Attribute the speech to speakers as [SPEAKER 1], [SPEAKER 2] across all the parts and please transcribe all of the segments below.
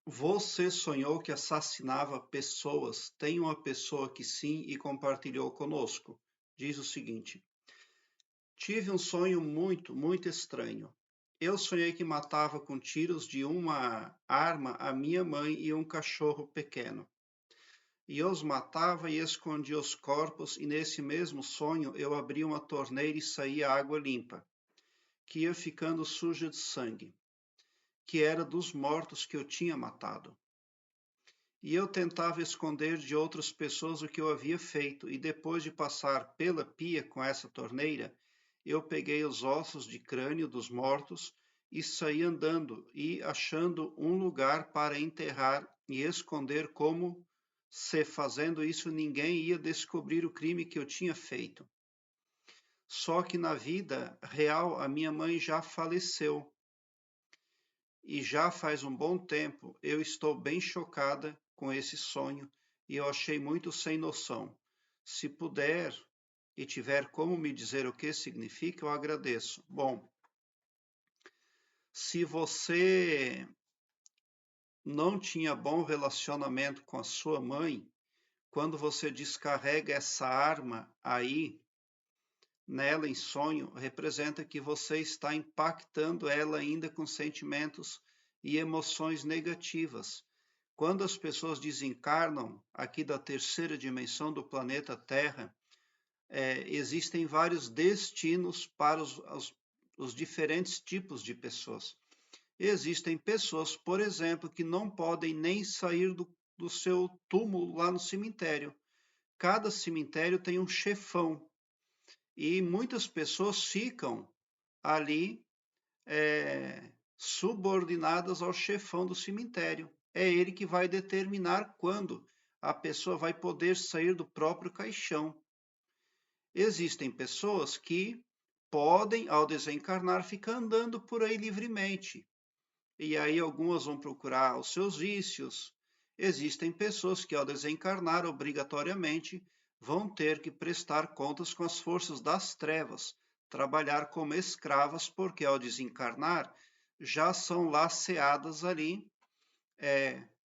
[SPEAKER 1] Você sonhou que assassinava pessoas? Tem uma pessoa que sim e compartilhou conosco. Diz o seguinte: tive um sonho muito estranho. Eu sonhei que matava com tiros de uma arma a minha mãe e um cachorro pequeno. E eu os matava e escondia os corpos, e nesse mesmo sonho eu abria uma torneira e saía água limpa, que ia ficando suja de sangue, que era dos mortos que eu tinha matado. E eu tentava esconder de outras pessoas o que eu havia feito, e depois de passar pela pia com essa torneira, eu peguei os ossos de crânio dos mortos e saí andando e achando um lugar para enterrar e esconder, como se fazendo isso ninguém ia descobrir o crime que eu tinha feito. Só que na vida real a minha mãe já faleceu e já faz um bom tempo. Eu estou bem chocada com esse sonho e eu achei muito sem noção. Se puder e tiver como me dizer o que significa, eu agradeço. Bom, se você não tinha bom relacionamento com a sua mãe, quando você descarrega essa arma aí nela em sonho, representa que você está impactando ela ainda com sentimentos e emoções negativas. Quando as pessoas desencarnam aqui da terceira dimensão do planeta Terra, existem vários destinos para os diferentes tipos de pessoas. Existem pessoas, por exemplo, que não podem nem sair do seu túmulo lá no cemitério. Cada cemitério tem um chefão e muitas pessoas ficam ali subordinadas ao chefão do cemitério. É ele que vai determinar quando a pessoa vai poder sair do próprio caixão. Existem pessoas que podem, ao desencarnar, ficar andando por aí livremente. E aí algumas vão procurar os seus vícios. Existem pessoas que, ao desencarnar, obrigatoriamente vão ter que prestar contas com as forças das trevas, trabalhar como escravas, porque ao desencarnar já são laceadas ali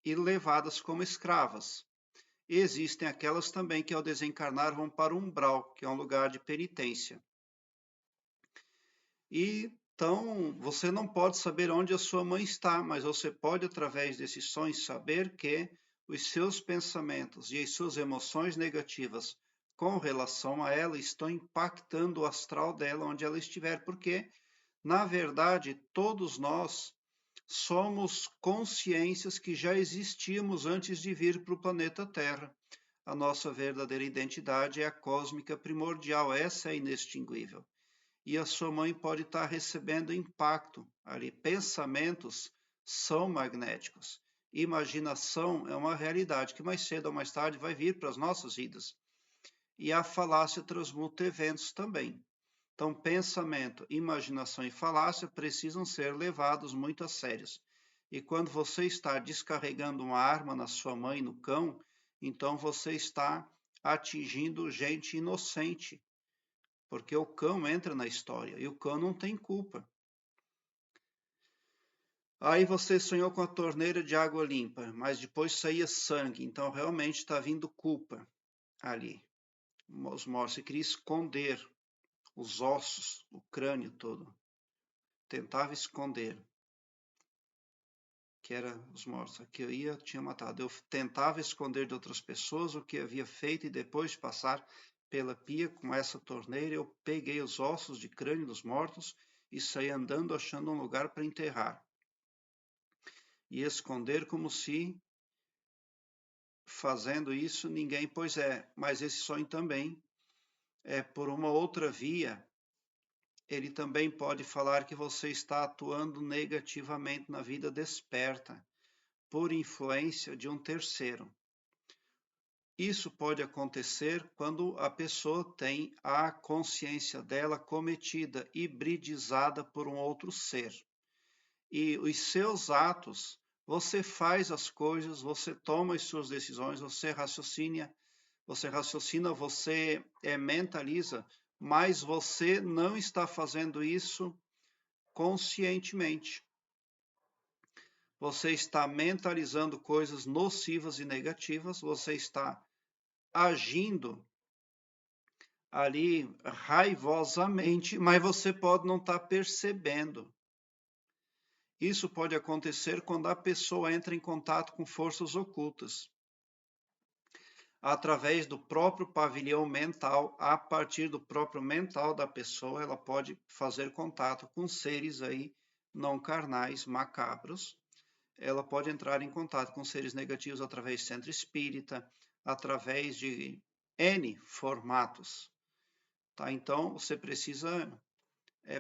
[SPEAKER 1] e levadas como escravas. E existem aquelas também que, ao desencarnar, vão para o umbral, que é um lugar de penitência. E então, você não pode saber onde a sua mãe está, mas você pode, através desses sonhos, saber que os seus pensamentos e as suas emoções negativas com relação a ela estão impactando o astral dela onde ela estiver, porque, na verdade, todos nós somos consciências que já existíamos antes de vir para o planeta Terra. A nossa verdadeira identidade é a cósmica primordial, essa é inextinguível. E a sua mãe pode estar recebendo impacto ali. Pensamentos são magnéticos. Imaginação é uma realidade que mais cedo ou mais tarde vai vir para as nossas vidas. E a falácia transmuta eventos também. Então, pensamento, imaginação e falácia precisam ser levados muito a sérios. E quando você está descarregando uma arma na sua mãe, no cão, então você está atingindo gente inocente, porque o cão entra na história e o cão não tem culpa. Aí você sonhou com a torneira de água limpa, mas depois saía sangue, então realmente está vindo culpa ali. Os mortos, você queria esconder os ossos, o crânio todo. Tentava esconder que era os mortos, que eu tinha matado. Eu tentava esconder de outras pessoas o que havia feito e depois de passar pela pia com essa torneira, eu peguei os ossos de crânio dos mortos e saí andando achando um lugar para enterrar. E esconder como se fazendo isso ninguém, pois é, mas esse sonho também é por uma outra via. Ele também pode falar que você está atuando negativamente na vida desperta, por influência de um terceiro. Isso pode acontecer quando a pessoa tem a consciência dela cometida, hibridizada por um outro ser. E os seus atos, você faz as coisas, você toma as suas decisões, você raciocina, você mentaliza, mas você não está fazendo isso conscientemente. você está mentalizando coisas nocivas e negativas, você está agindo ali raivosamente, mas você pode não estar percebendo. Isso pode acontecer quando a pessoa entra em contato com forças ocultas, através do próprio pavilhão mental, a partir do próprio mental da pessoa, ela pode fazer contato com seres aí não carnais, macabros. Ela pode entrar em contato com seres negativos através do centro espírita, através de N formatos. Tá? Então, você precisa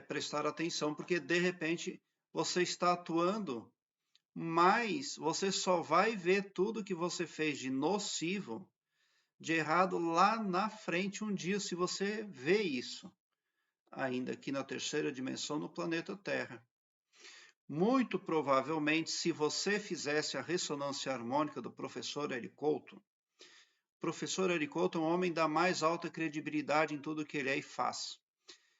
[SPEAKER 1] prestar atenção, porque de repente você está atuando, mas você só vai ver tudo que você fez de nocivo, de errado lá na frente um dia, se você vê isso, ainda aqui na terceira dimensão no planeta Terra. Muito provavelmente, se você fizesse a ressonância harmônica do professor Eric Couto, o professor Eric Couto é um homem da mais alta credibilidade em tudo que ele é e faz.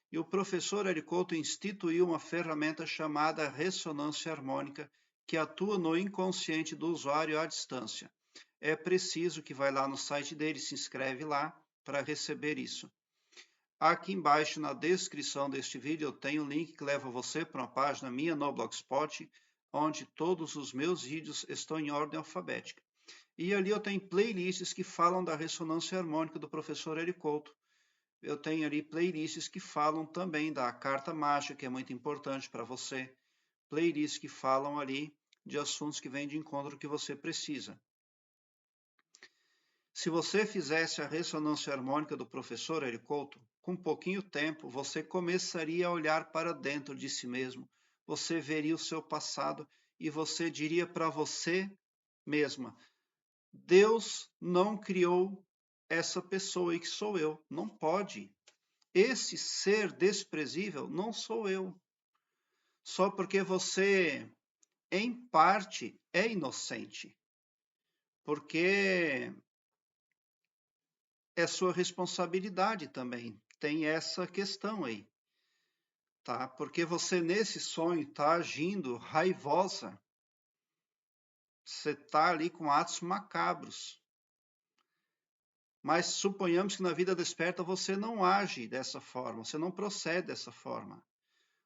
[SPEAKER 1] E o professor Eric Couto instituiu uma ferramenta chamada ressonância harmônica, que atua no inconsciente do usuário à distância. É preciso que vá lá no site dele, se inscreve lá para receber isso. Aqui embaixo na descrição deste vídeo eu tenho um link que leva você para uma página minha no Blogspot, onde todos os meus vídeos estão em ordem alfabética. E ali eu tenho playlists que falam da ressonância harmônica do professor Eric Couto. Eu tenho ali playlists que falam também da carta mágica, que é muito importante para você. Playlists que falam ali de assuntos que vêm de encontro ao que você precisa. Se você fizesse a ressonância harmônica do professor Eric Couto, com pouquinho tempo, você começaria a olhar para dentro de si mesmo. Você veria o seu passado e você diria para você mesma: Deus não criou essa pessoa aí que sou eu. Não pode. Esse ser desprezível não sou eu. Só porque você, em parte, é inocente. Porque é sua responsabilidade também. Tem essa questão aí, tá? Porque você nesse sonho está agindo raivosa. Você está ali com atos macabros. Mas suponhamos que na vida desperta você não age dessa forma, você não procede dessa forma.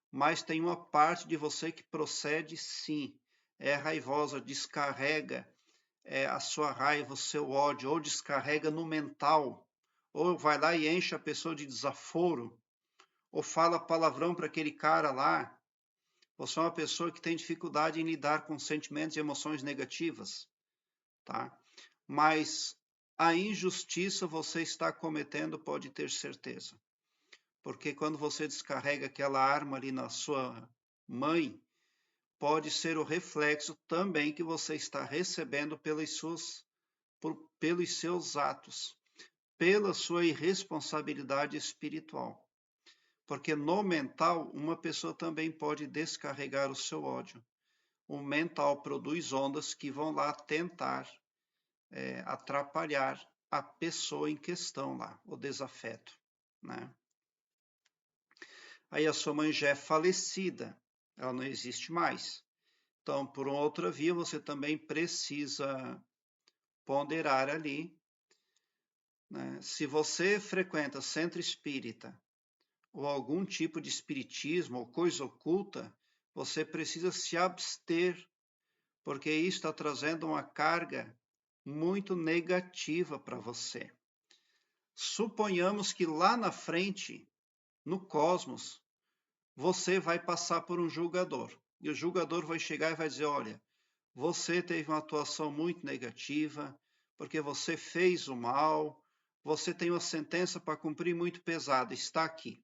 [SPEAKER 1] Mas tem uma parte de você que procede sim. É raivosa, descarrega a sua raiva, o seu ódio, ou descarrega no mental, ou vai lá e enche a pessoa de desaforo, ou fala palavrão para aquele cara lá. Você é uma pessoa que tem dificuldade em lidar com sentimentos e emoções negativas, tá? Mas a injustiça você está cometendo, pode ter certeza. Porque quando você descarrega aquela arma ali na sua mãe, pode ser o reflexo também que você está recebendo pelos seus atos, pela sua irresponsabilidade espiritual. Porque no mental, uma pessoa também pode descarregar o seu ódio. O mental produz ondas que vão lá tentar atrapalhar a pessoa em questão lá, o desafeto, né? Aí a sua mãe já é falecida, ela não existe mais. Então, por uma outra via, você também precisa ponderar ali, né? Se você frequenta centro espírita ou algum tipo de espiritismo ou coisa oculta, você precisa se abster, porque isso está trazendo uma carga muito negativa para você. Suponhamos que lá na frente, no cosmos, você vai passar por um julgador. E o julgador vai chegar e vai dizer: olha, você teve uma atuação muito negativa, porque você fez o mal, você tem uma sentença para cumprir muito pesada, está aqui.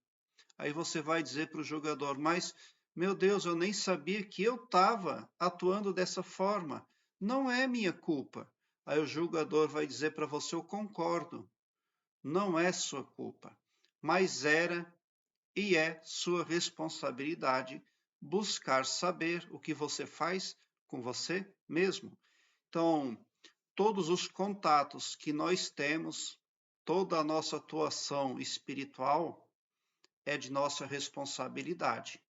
[SPEAKER 1] Aí você vai dizer para o julgador: mas, meu Deus, eu nem sabia que eu estava atuando dessa forma. Não é minha culpa. Aí o julgador vai dizer para você: eu concordo. Não é sua culpa, mas era e é sua responsabilidade buscar saber o que você faz com você mesmo. Então, todos os contatos que nós temos, toda a nossa atuação espiritual é de nossa responsabilidade.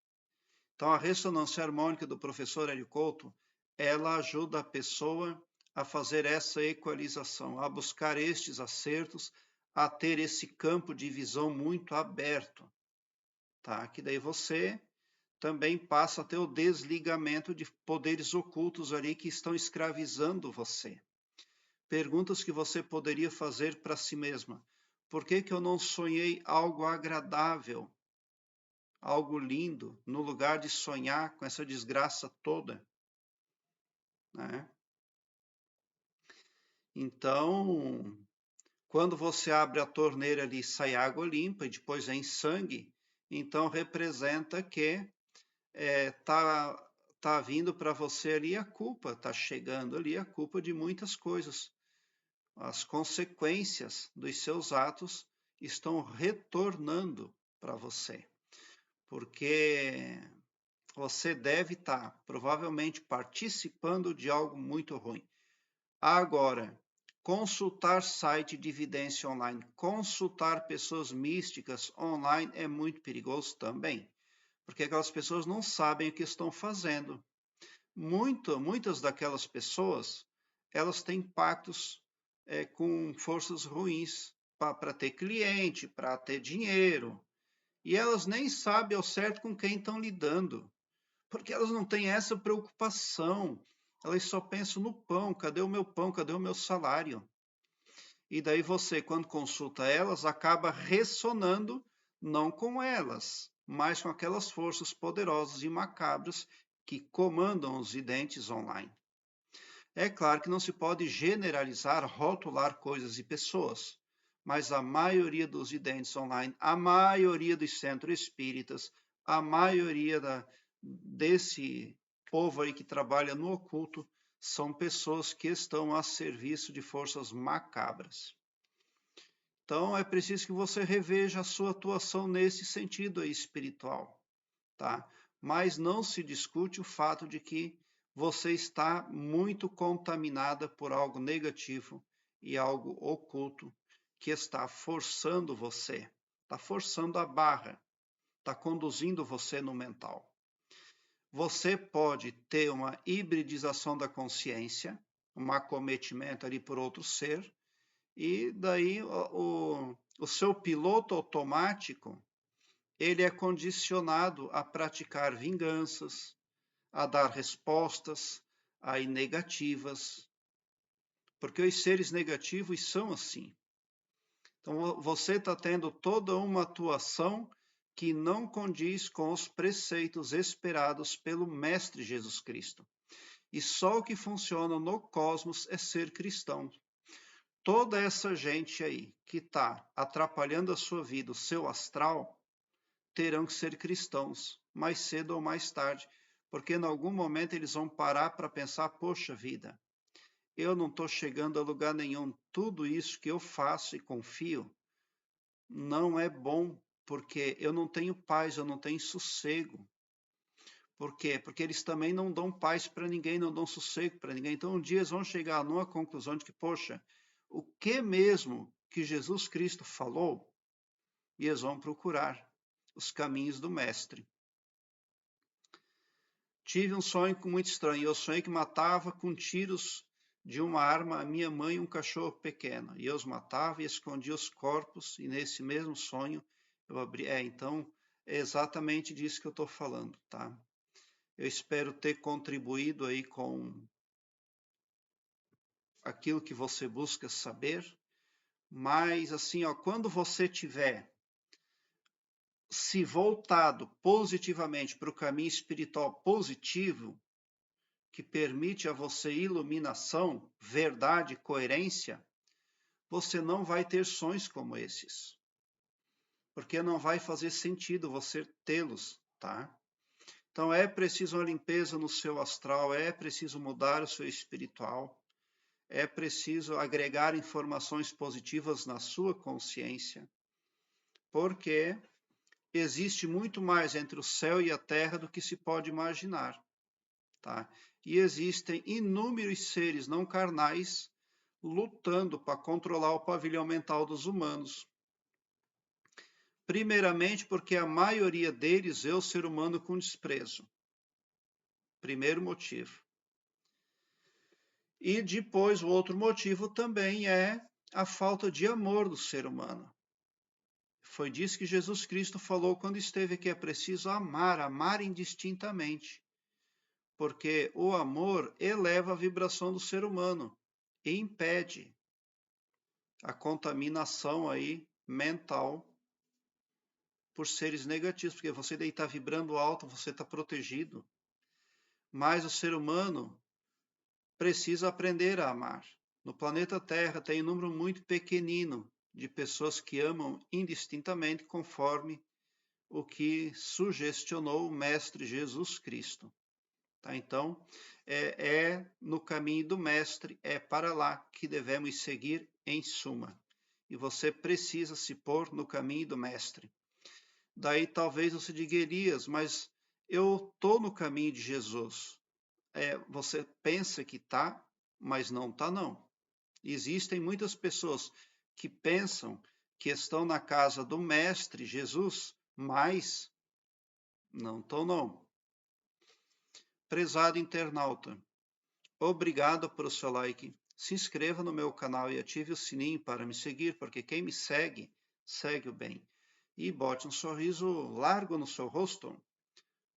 [SPEAKER 1] Então, a ressonância harmônica do professor Hélio Couto ela ajuda a pessoa a fazer essa equalização, a buscar estes acertos, a ter esse campo de visão muito aberto, tá? Que daí você também passa a ter o desligamento de poderes ocultos ali que estão escravizando você. Perguntas que você poderia fazer para si mesma. Por que eu não sonhei algo agradável, algo lindo, no lugar de sonhar com essa desgraça toda? Né? Então, quando você abre a torneira ali e sai água limpa e depois vem sangue, então representa que tá vindo para você ali a culpa, tá chegando ali a culpa de muitas coisas. As consequências dos seus atos estão retornando para você, porque você deve estar provavelmente participando de algo muito ruim. Agora, consultar site de evidência online, consultar pessoas místicas online é muito perigoso também, porque aquelas pessoas não sabem o que estão fazendo. Muitas daquelas pessoas, elas têm pactos com forças ruins para ter cliente, para ter dinheiro, e elas nem sabem ao certo com quem estão lidando, porque elas não têm essa preocupação. Elas só pensam no pão, cadê o meu pão, cadê o meu salário? E daí você, quando consulta elas, acaba ressonando não com elas, mas com aquelas forças poderosas e macabras que comandam os videntes online. É claro que não se pode generalizar, rotular coisas e pessoas, mas a maioria dos videntes online, a maioria dos centros espíritas, a maioria desse povo aí que trabalha no oculto, são pessoas que estão a serviço de forças macabras. Então é preciso que você reveja a sua atuação nesse sentido aí espiritual, tá? Mas não se discute o fato de que você está muito contaminada por algo negativo e algo oculto que está forçando você, está forçando a barra, está conduzindo você no mental. Você pode ter uma hibridização da consciência, um acometimento ali por outro ser, e daí o seu piloto automático ele é condicionado a praticar vinganças, a dar respostas aí negativas, porque os seres negativos são assim. Então você está tendo toda uma atuação que não condiz com os preceitos esperados pelo Mestre Jesus Cristo. E só o que funciona no cosmos é ser cristão. Toda essa gente aí que está atrapalhando a sua vida, o seu astral, terão que ser cristãos, mais cedo ou mais tarde, porque em algum momento eles vão parar para pensar, poxa vida, eu não estou chegando a lugar nenhum, tudo isso que eu faço e confio não é bom, porque eu não tenho paz, eu não tenho sossego. Por quê? Porque eles também não dão paz para ninguém, não dão sossego para ninguém. Então um dia eles vão chegar numa conclusão de que, poxa, o que mesmo que Jesus Cristo falou? E eles vão procurar os caminhos do Mestre. Tive um sonho muito estranho. Eu sonhei que matava com tiros de uma arma a minha mãe e um cachorro pequeno. E eu os matava e escondia os corpos. E nesse mesmo sonho eu abri. Então é exatamente disso que eu estou falando, tá? Eu espero ter contribuído aí com aquilo que você busca saber. Mas assim, ó, quando você tiver se voltado positivamente para o caminho espiritual positivo, que permite a você iluminação, verdade, coerência, você não vai ter sonhos como esses. Porque não vai fazer sentido você tê-los, tá? Então é preciso uma limpeza no seu astral, é preciso mudar o seu espiritual, é preciso agregar informações positivas na sua consciência, porque existe muito mais entre o céu e a terra do que se pode imaginar, tá? E existem inúmeros seres não carnais lutando para controlar o pavilhão mental dos humanos. Primeiramente porque a maioria deles vê o ser humano com desprezo. Primeiro motivo. E depois, o outro motivo também é a falta de amor do ser humano. Foi disso que Jesus Cristo falou quando esteve aqui: é preciso amar, amar indistintamente, porque o amor eleva a vibração do ser humano e impede a contaminação aí mental por seres negativos, porque você daí está vibrando alto, você está protegido, mas o ser humano precisa aprender a amar. No planeta Terra tem um número muito pequenino de pessoas que amam indistintamente conforme o que sugestionou o Mestre Jesus Cristo. Tá? Então, é no caminho do Mestre, é para lá que devemos seguir em suma. E você precisa se pôr no caminho do Mestre. Daí talvez você diga: Elias, mas eu estou no caminho de Jesus. Você pensa que está, mas não está não. Existem muitas pessoas que pensam que estão na casa do Mestre Jesus, mas não estão não. Prezado internauta, obrigado pelo seu like. Se inscreva no meu canal e ative o sininho para me seguir, porque quem me segue, segue o bem. E bote um sorriso largo no seu rosto,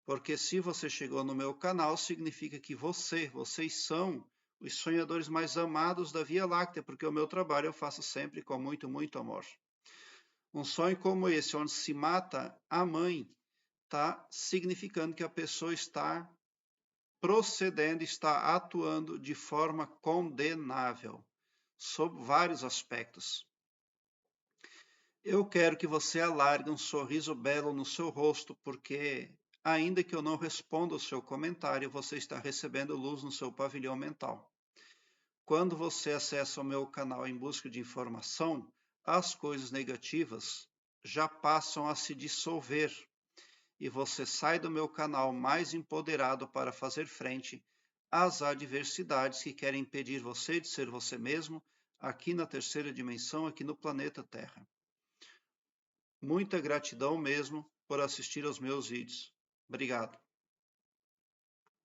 [SPEAKER 1] porque se você chegou no meu canal, significa que vocês são os sonhadores mais amados da Via Láctea, porque o meu trabalho eu faço sempre com muito, muito amor. Um sonho como esse, onde se mata a mãe, está significando que a pessoa está procedendo, está atuando de forma condenável, sob vários aspectos. Eu quero que você alargue um sorriso belo no seu rosto, porque, ainda que eu não responda o seu comentário, você está recebendo luz no seu pavilhão mental. Quando você acessa o meu canal em busca de informação, as coisas negativas já passam a se dissolver e você sai do meu canal mais empoderado para fazer frente às adversidades que querem impedir você de ser você mesmo aqui na terceira dimensão, aqui no planeta Terra. Muita gratidão mesmo por assistir aos meus vídeos. Obrigado.